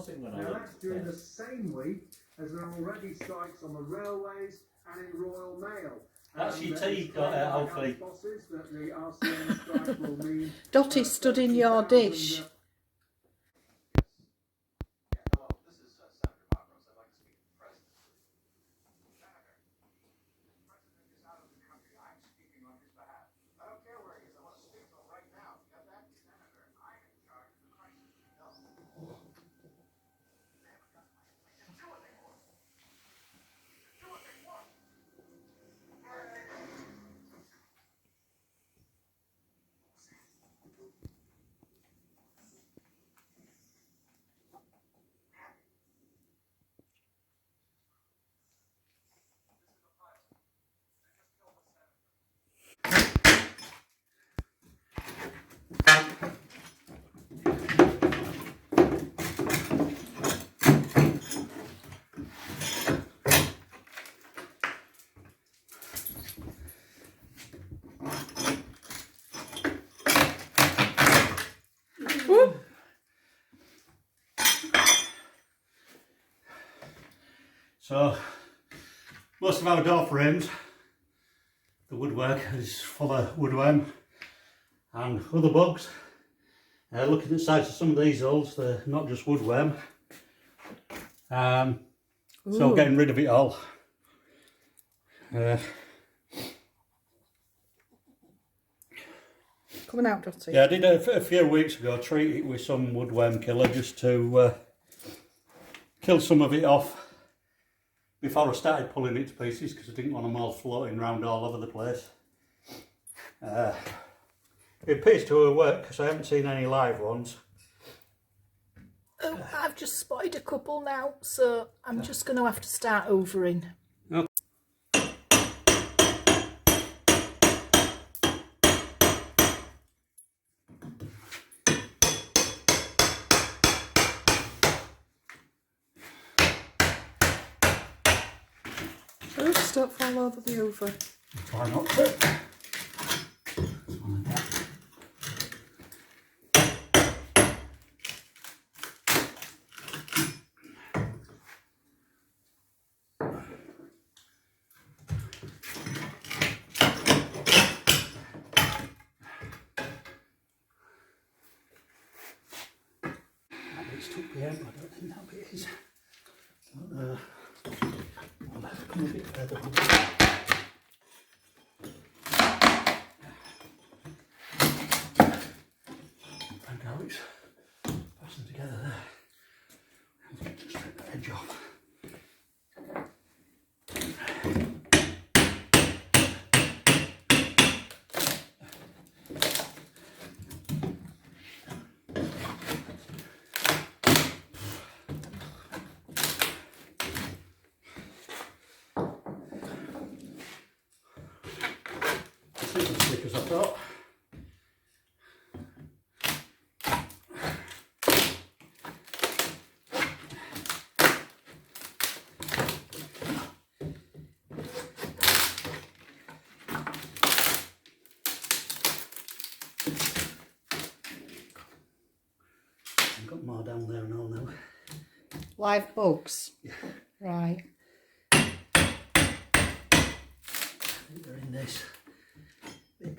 it when I Now looked. that's during the same week as there are already strikes on the railways and in Royal Mail. That's your tea, hopefully. Dottie stood in your dish. So, most of our door frames, the woodwork is full of woodworm and other bugs. Looking at the size of some of these holes, they're not just woodworm. So getting rid of it all. Coming out, Dottie. Yeah, I did a few weeks ago treat it with some woodworm killer just to kill some of it off before I started pulling it to pieces, because I didn't want them all floating around all over the place. It appears to have worked because I haven't seen any live ones. Oh, I've just spotted a couple now, so I'm just going to have to start overing. Okay. Oh, just don't fall over the over. Try not to. It's 2 PM, I don't think that bit is. I'll have to come a bit further on. And now it's fastened together there. I'll just take the edge off. This isn't as slick as I thought. I've got more down there and all now. Live bugs? Yeah. Right. I think they're in this bit.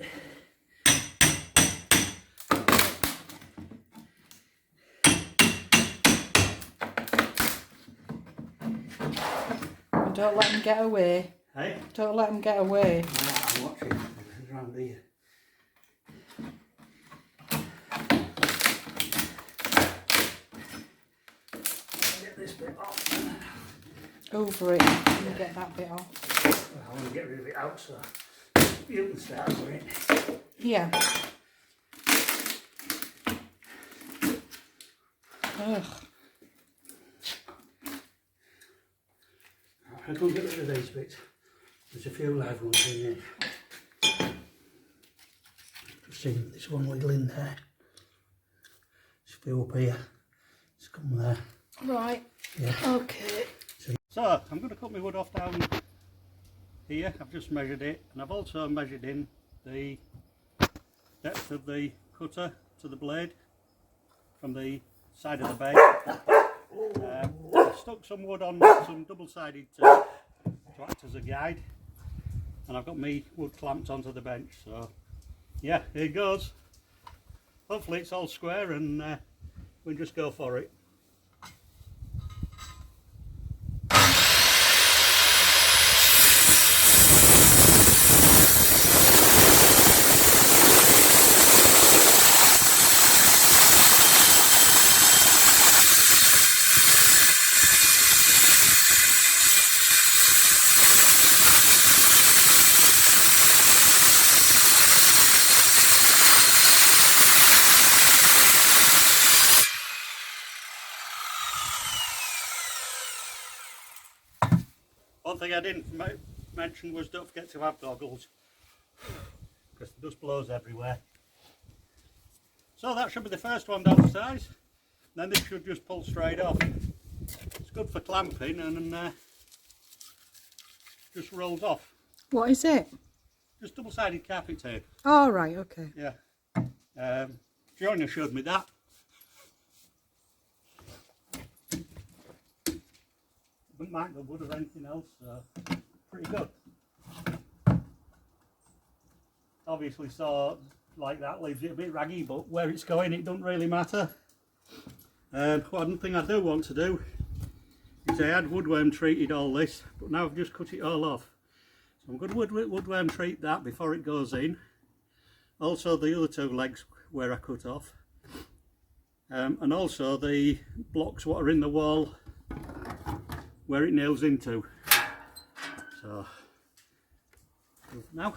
Don't let them get away. Hey? Don't let them get away. I'm watching around here. Get this bit off. Over it and get that bit off. I want to get rid of it out so you can start over it. Yeah. Ugh. I can't get rid of these bits. There's a few live ones in there. Just seen this one wiggling there. There's a few up here. It's come there. Right. Yeah. Okay. So I'm going to cut my wood off down here. I've just measured it, and I've also measured in the depth of the cutter to the blade from the side of the bed. I've stuck some wood on some double-sided tape to act as a guide, and I've got me wood clamped onto the bench. So yeah, here it goes. Hopefully it's all square and we'll just go for it. One thing I didn't mention was don't forget to have goggles, because the dust blows everywhere. So that should be the first one downstairs. Then this should just pull straight off. It's good for clamping and just rolls off. What is it? Just double-sided carpet tape. Oh, right, okay. Yeah. Joinery showed me that. Wouldn't mind the wood or anything else, so pretty good. Obviously, so like that leaves it a bit raggy, but where it's going, it doesn't really matter. One thing I do want to do is I had woodworm treated all this, but now I've just cut it all off. So I'm going to woodworm treat that before it goes in. Also the other two legs where I cut off, and also the blocks what are in the wall where it nails into. So now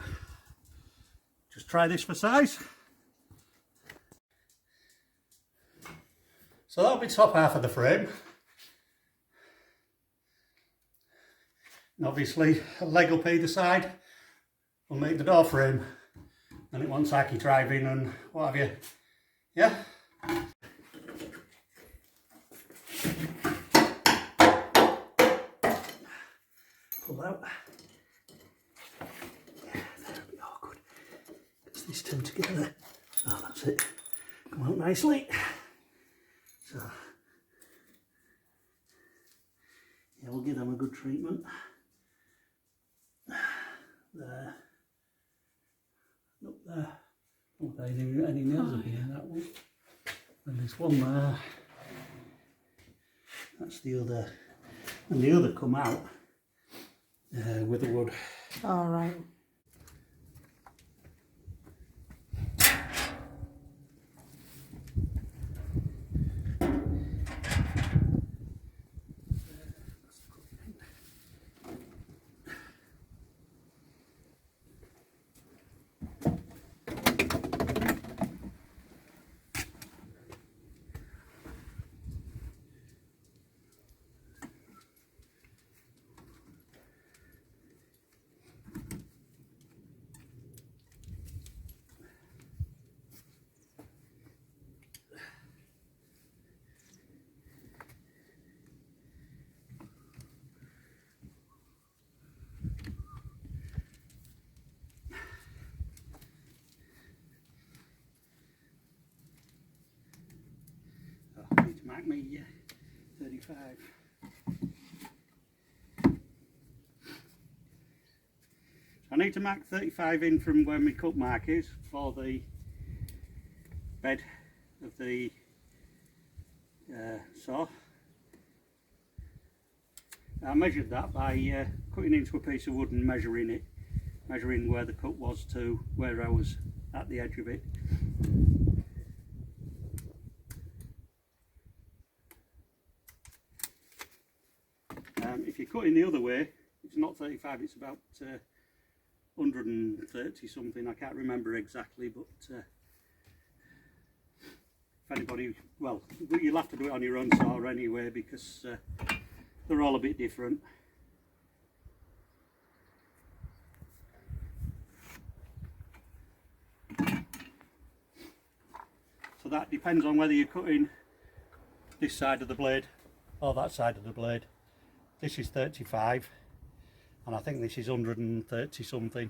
just try this for size. So that'll be top half of the frame, and obviously a leg up either side will make the door frame, and it won't tacky driving and what have you. Yeah. Pull out. Yeah, that'll be awkward. Gets this turned together. Oh, that's it. Come out nicely. So, yeah, we'll give them a good treatment. There. Up there. Not that any nails have been in that one. And there's one there. That's the other. And the other come out with the wood. All right. I need to mark me 35. I need to mark 35 in from where my cut mark is for the bed of the saw. I measured that by cutting into a piece of wood and measuring it, measuring where the cut was to where I was at the edge of it. If you're cutting the other way, it's not 35, it's about 130 something, I can't remember exactly, but if anybody, well, you'll have to do it on your own saw anyway, because they're all a bit different. So that depends on whether you're cutting this side of the blade or that side of the blade. This is 35 and I think this is 130 something.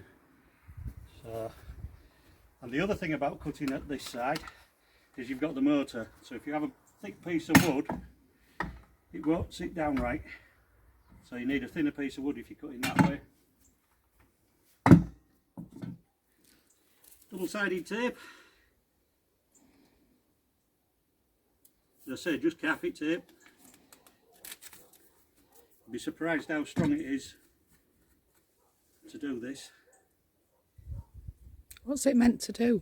So, and the other thing about cutting at this side is you've got the motor. So if you have a thick piece of wood, it won't sit down right. So you need a thinner piece of wood if you're cutting that way. Double-sided tape. As I say, just carpet tape. You'd be surprised how strong it is to do this. What's it meant to do?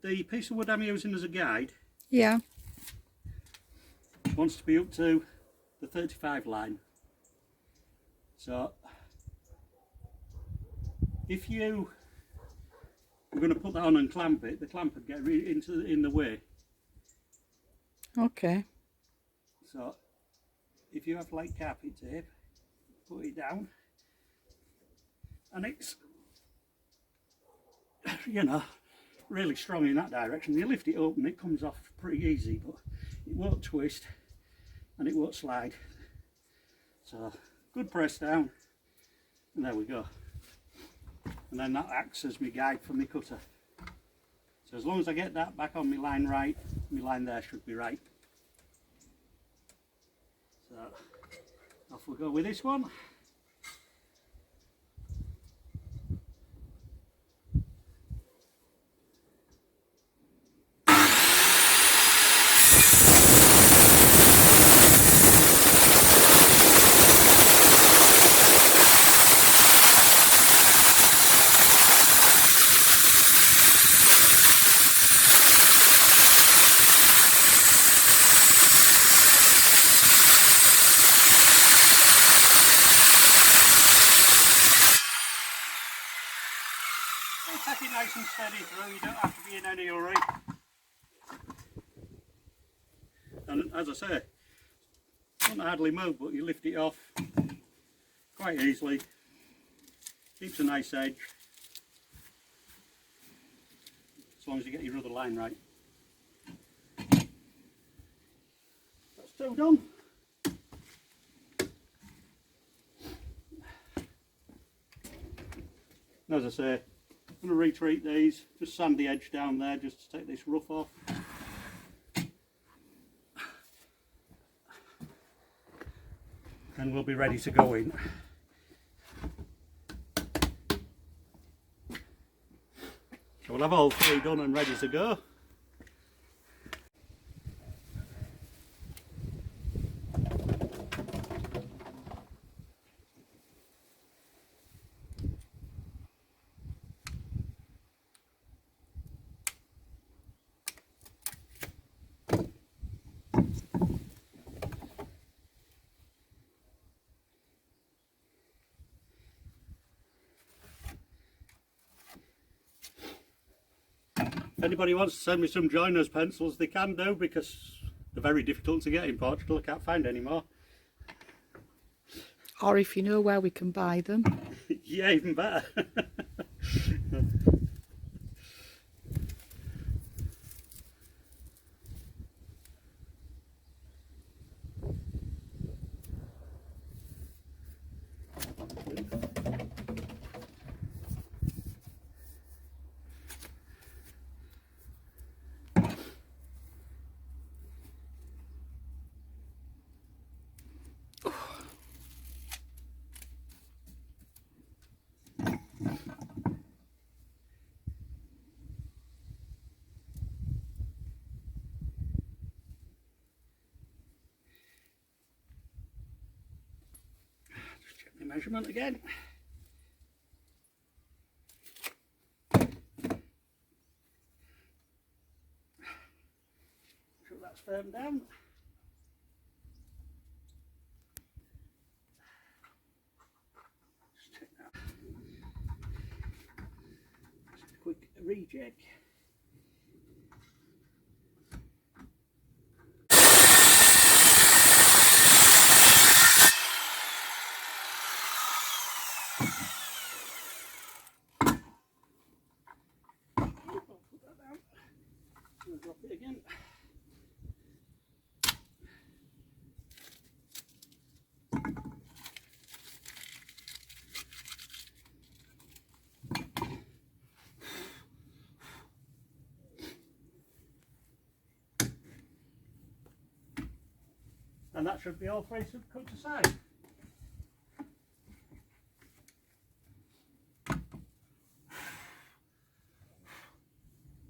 The piece of wood I'm using as a guide Yeah. wants to be up to the 35 line. So if you were going to put that on and clamp it, the clamp would get in the way. Okay. So if you have like carpet tape, put it down, and it's, you know, really strong in that direction. You lift it up and it comes off pretty easy, but it won't twist and it won't slide. So good press down, and there we go. And then that acts as my guide for my cutter. So as long as I get that back on my line right, my line there should be right. So off we go with this one. Take it nice and steady through, you don't have to be in any hurry. And as I say, it doesn't hardly move, but you lift it off quite easily. Keeps a nice edge, as long as you get your other line right. That's two done. And as I say, I'm going to retreat these, just sand the edge down there just to take this rough off. And we'll be ready to go in. So we'll have all three done and ready to go. If anybody wants to send me some joiner's pencils, they can do, because they're very difficult to get in Portugal. I can't find any more. Or if you know where we can buy them. Yeah, even better. Just check my measurement again. Sure that's firm down. Just check that. Just a quick recheck. Drop it again. and that should be all three cut to size.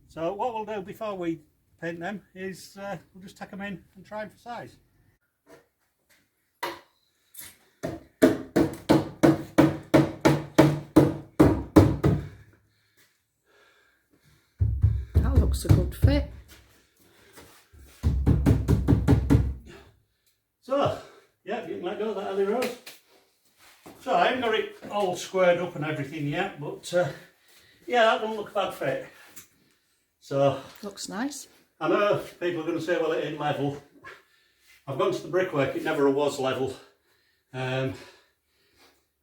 So what we'll do before we paint them is we'll just take them in and try them for size. That looks a good fit. So, yeah, you can let go of that early rose. So I haven't got it all squared up and everything yet, but yeah, that doesn't look a bad fit. So Looks nice. I know people are going to say, well, it ain't level. I've gone to the brickwork, it never was level. And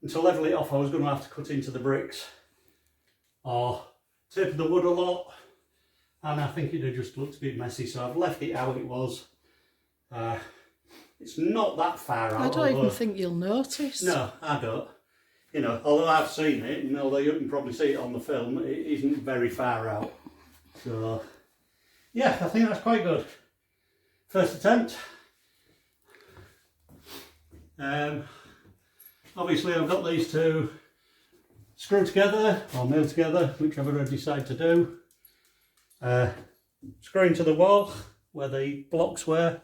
to level it off, I was going to have to cut into the bricks or taper the wood a lot, and I think it had just looked a bit messy, so I've left it how it was. It's not that far out. I don't even think you'll notice. No, I don't. You know, although I've seen it, and although you can probably see it on the film, it isn't very far out. So, yeah, I think that's quite good. First attempt. Obviously I've got these two screwed together, or nailed together, whichever I decide to do. Screw into the wall where the blocks were,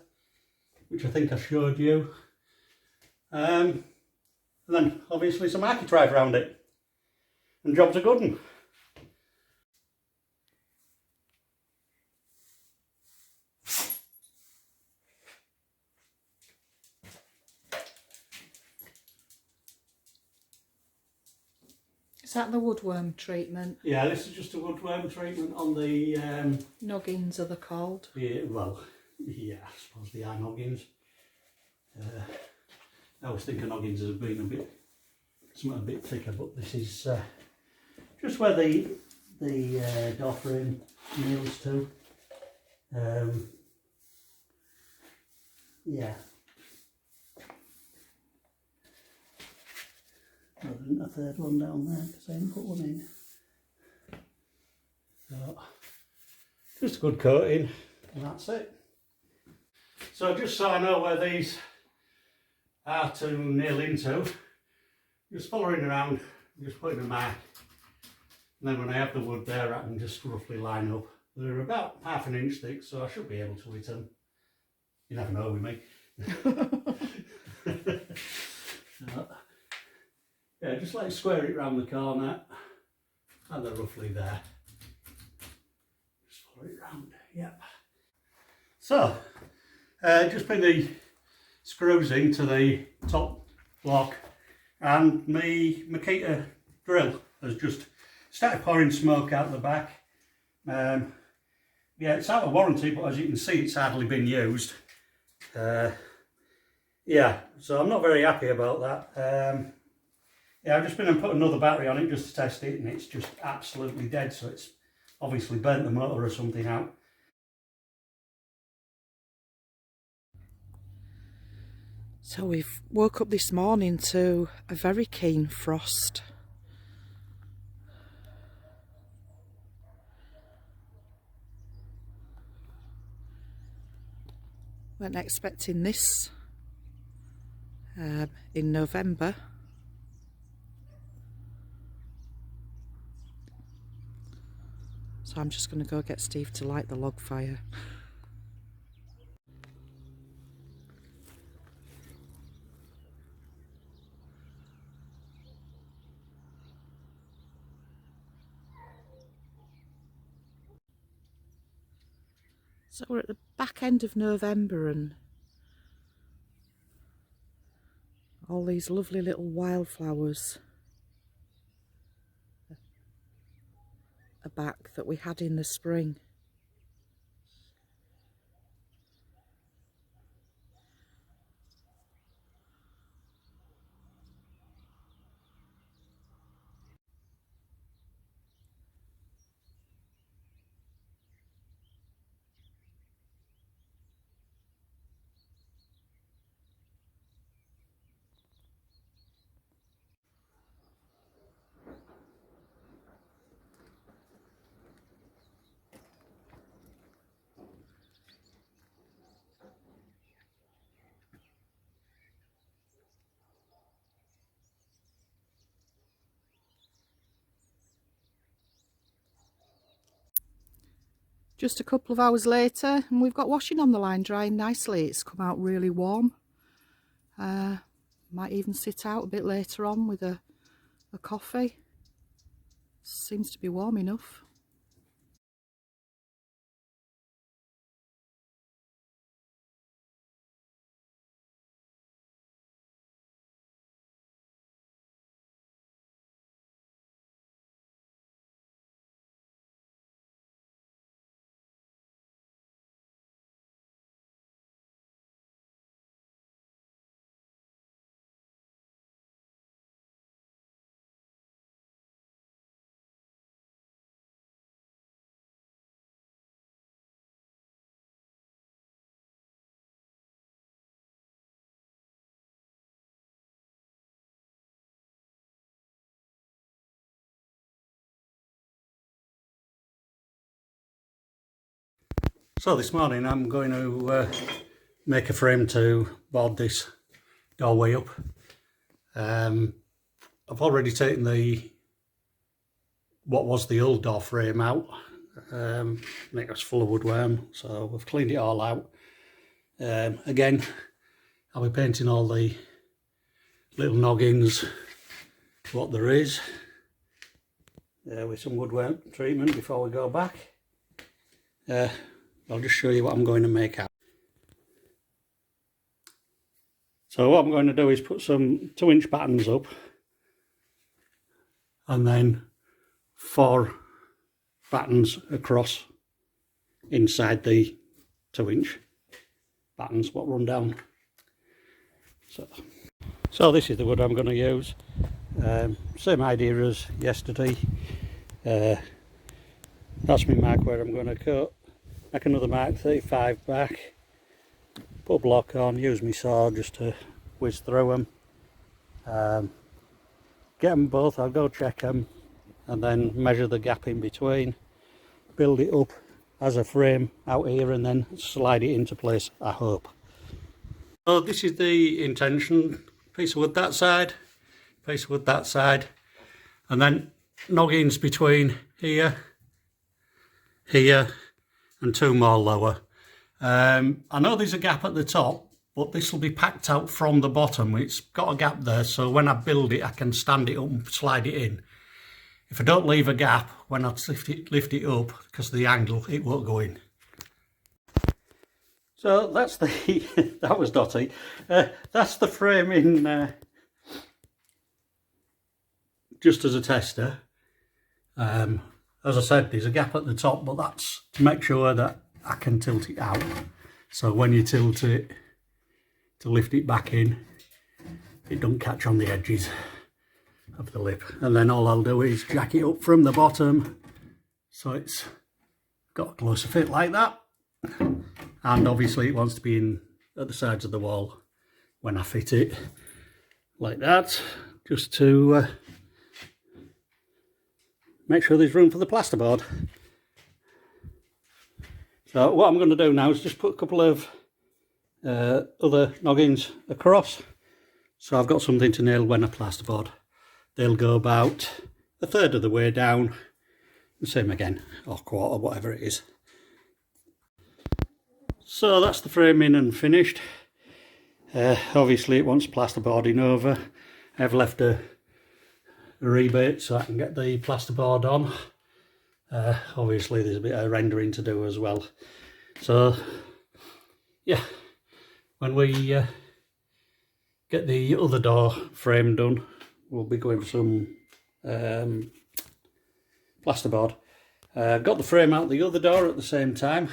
which I think I showed you. And then obviously some architrave around it. And job's a good one. Is that the woodworm treatment? Yeah, this is just a woodworm treatment on the... Noggins are they called? Yeah, well, yeah, I suppose they are noggins. I was thinking noggins has been something a bit thicker, but this is just where the door frame nails to. Yeah. There isn't a third one down there because I didn't put one in. So, just a good coating, and that's it. So just so I know where these are to nail into, just following around, just putting a mark, and then when I have the wood there I can just roughly line up. They're about 1/2 inch thick, so I should be able to hit them. You never know with me. So, yeah, just like square it round the corner, and they're roughly there. Just follow it round, yep. So, just put the screws into the top block, and my Makita drill has just started pouring smoke out the back. Yeah, it's out of warranty, but as you can see, it's hardly been used. Yeah, so I'm not very happy about that. Yeah, I've just been and put another battery on it just to test it, and it's just absolutely dead, so it's obviously burnt the motor or something out. So we've woke up this morning to a very keen frost. Weren't expecting this in November. So I'm just going to go get Steve to light the log fire. So we're at the back end of November and all these lovely little wildflowers are back that we had in the spring. just a couple of hours later and we've got washing on the line drying nicely. It's come out really warm. Might even sit out a bit later on with a coffee. Seems to be warm enough. So this morning I'm going to make a frame to board this doorway up. I've already taken what was the old door frame out. It was full of woodworm, so we've cleaned it all out. Again, I'll be painting all the little noggins what there is with some woodworm treatment before we go back. I'll just show you what I'm going to make out. So what I'm going to do is put some 2-inch battens up and then 4 battens across inside the 2-inch battens what run down. So this is the wood I'm going to use. Same idea as yesterday. That's my mark where I'm going to cut. Make another mark 35 back. Put a block on, use my saw just to whiz through them. Get them both, I'll go check them and then measure the gap in between. Build it up as a frame out here and then slide it into place, I hope. So this is the intention. Piece of wood that side, piece of wood that side, and then noggins between here, here and 2 more lower. I know there's a gap at the top, but this will be packed out from the bottom. It's got a gap there, so when I build it I can stand it up and slide it in. If I don't leave a gap when I lift it up, because of the angle, it won't go in. So that's the that was dotty. That's the frame in just as a tester. As I said, there's a gap at the top, but that's to make sure that I can tilt it out. So when you tilt it to lift it back in, it don't catch on the edges of the lip. And then all I'll do is jack it up from the bottom so it's got a closer fit like that. And obviously it wants to be in at the sides of the wall when I fit it like that, just to make sure there's room for the plasterboard. So what I'm going to do now is just put a couple of other noggins across, so I've got something to nail when I plasterboard. They'll go about 1/3 of the way down, the same again, or 1/4, whatever it is. So that's the frame in and finished. Obviously it wants plasterboarding over. I've left a rebate so I can get the plasterboard on. Obviously there's a bit of rendering to do as well. So yeah, when we get the other door frame done, we'll be going for some plasterboard. Got the frame out the other door at the same time,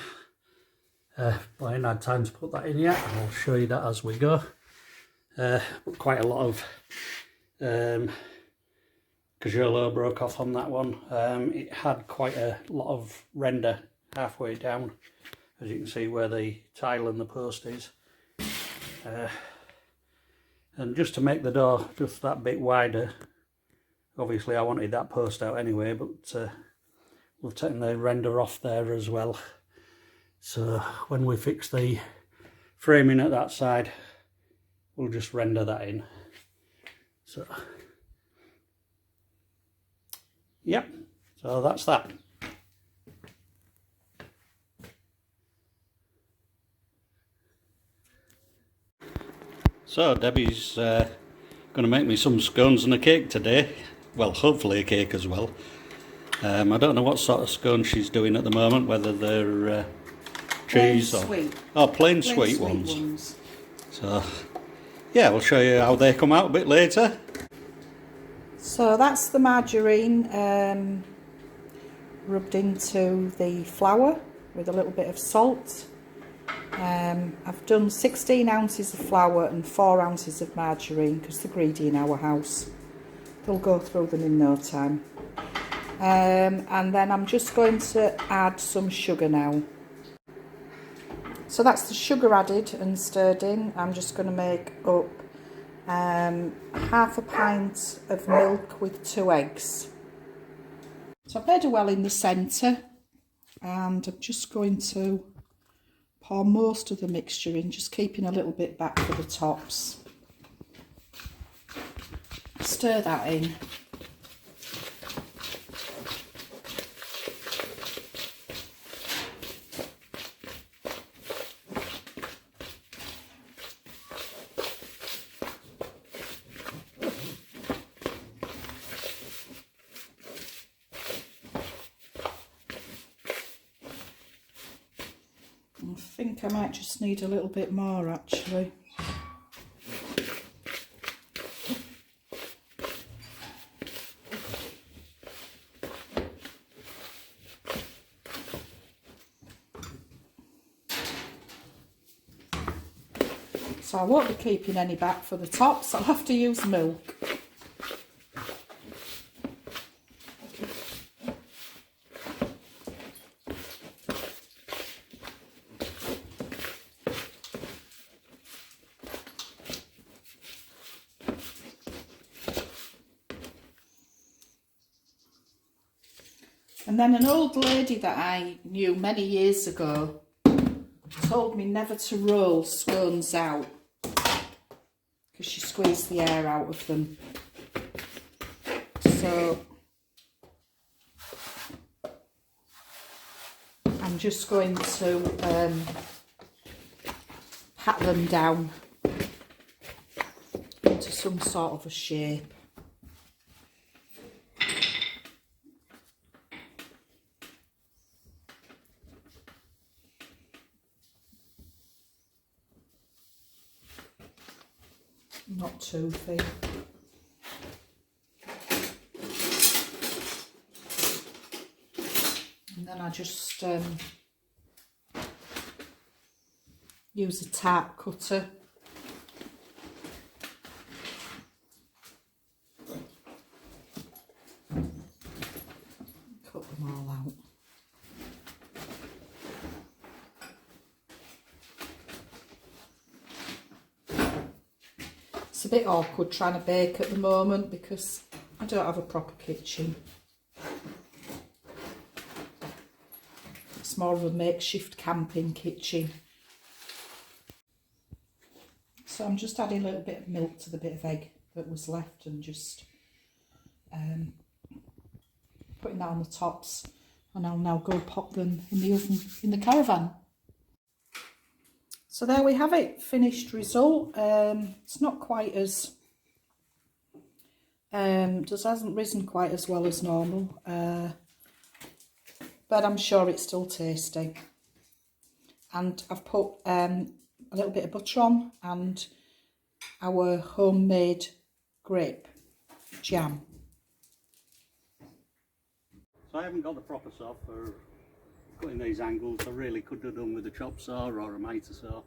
but I ain't had time to put that in yet. I'll show you that as we go. But quite a lot of Cajolo broke off on that one. It had quite a lot of render halfway down, as you can see where the tile and the post is. And just to make the door just that bit wider, obviously I wanted that post out anyway, but we've taken the render off there as well. So when we fix the framing at that side, we'll just render that in. So yep, so that's that. So Debbie's going to make me some scones and a cake today. Well, hopefully a cake as well. I don't know what sort of scones she's doing at the moment, whether they're cheese or sweet. Oh, plain sweet ones. So yeah, we'll show you how they come out a bit later. So that's the margarine rubbed into the flour with a little bit of salt. I've done 16 ounces of flour and 4 ounces of margarine because they're greedy in our house. They'll go through them in no time. And then I'm just going to add some sugar now. So that's the sugar added and stirred in. I'm just going to make up half a pint of milk with 2 eggs. So I've made a well in the centre, and I'm just going to pour most of the mixture in, just keeping a little bit back for the tops. Stir that in. I think I might just need a little bit more actually. So I won't be keeping any back for the tops, I'll have to use milk. And then an old lady that I knew many years ago told me never to roll scones out because she squeezed the air out of them. So I'm just going to pat them down into some sort of a shape. Not too thin. And then I just use a tart cutter. Cut them all out. It's a bit awkward trying to bake at the moment because I don't have a proper kitchen. It's more of a makeshift camping kitchen. So I'm just adding a little bit of milk to the bit of egg that was left and just putting that on the tops, and I'll now go pop them in the oven in the caravan. So there we have it, finished result. It's not quite as, just hasn't risen quite as well as normal, but I'm sure it's still tasty. And I've put a little bit of butter on and our homemade grape jam. So I haven't got the proper saw for cutting these angles. I really could have done with a chop saw or a mitre saw.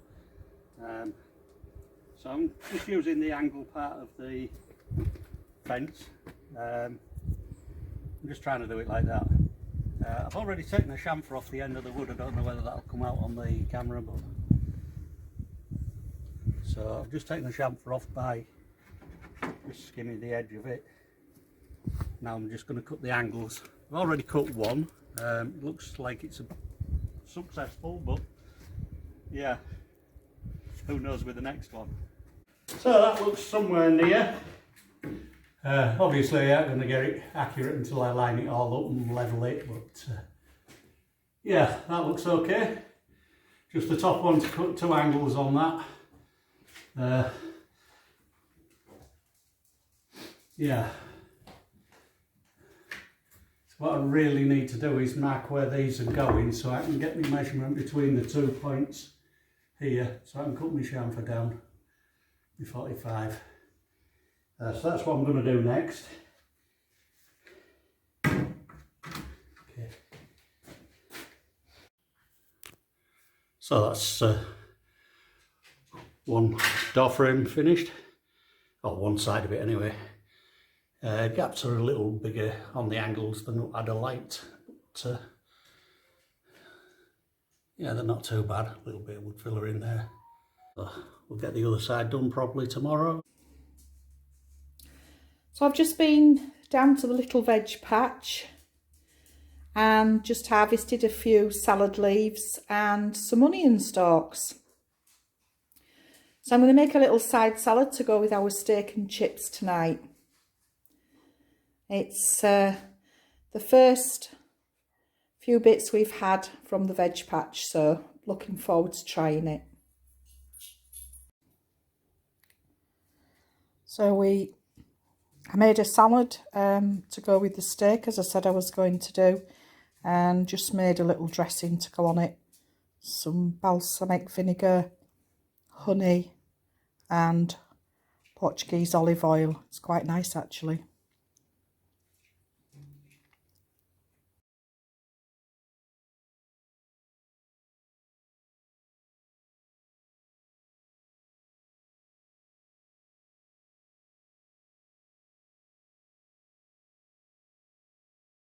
So I'm just using the angle part of the fence. I'm just trying to do it like that. I've already taken the chamfer off the end of the wood. I don't know whether that'll come out on the camera, but so I've just taken the chamfer off by just skimming the edge of it. Now I'm just going to cut the angles. I've already cut one. It looks like it's successful, but yeah, who knows with the next one. So that looks somewhere near. Obviously I'm going to get it accurate until I line it all up and level it, but yeah, that looks okay. Just the top one to cut 2 angles on that. yeah. So what I really need to do is mark where these are going so I can get my measurement between the 2 points here, so I can cut my chamfer down, my 45. So that's what I'm going to do next. Okay. So that's one door frame finished, or one side of it anyway. Gaps are a little bigger on the angles than I'd have liked, but yeah, they're not too bad. A little bit of wood filler in there. So we'll get the other side done properly tomorrow. So I've just been down to the little veg patch and just harvested a few salad leaves and some onion stalks. So I'm going to make a little side salad to go with our steak and chips tonight. It's the first few bits we've had from the veg patch, so looking forward to trying it. So I made a salad to go with the steak, as I said I was going to do, and just made a little dressing to go on it. Some balsamic vinegar, honey and Portuguese olive oil. It's quite nice actually.